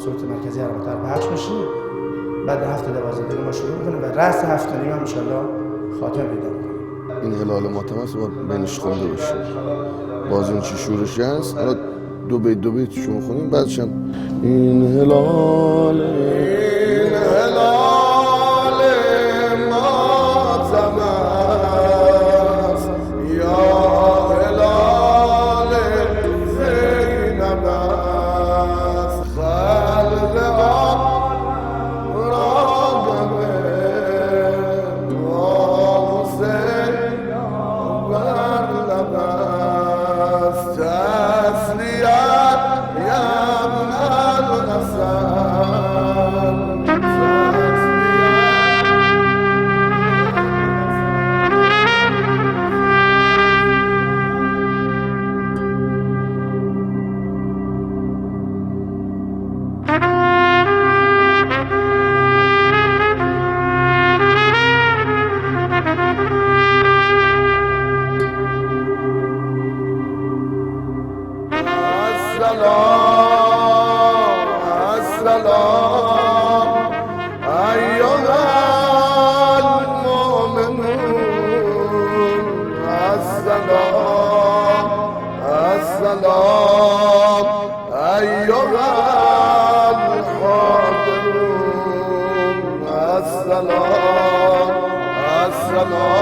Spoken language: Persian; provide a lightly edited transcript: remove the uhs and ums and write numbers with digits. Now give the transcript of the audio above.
صوت مرکزی ارام‌تر پخش بشه. بعد هفته 12 دقیقه ما شروع می‌کنیم و رأس 7 تا نیم هم ان شاءالله خاتمه پیدا می‌کنه. این هلال ماتم است باید بینش خونده بشه. باز این چی شورشی هست. حالا دو بیت شما خونیم بعدش هم این هلال ماتم است یا هلال زینب است خلق آن را گمه با حسین بر لب است تسلیت یم الحسن السلام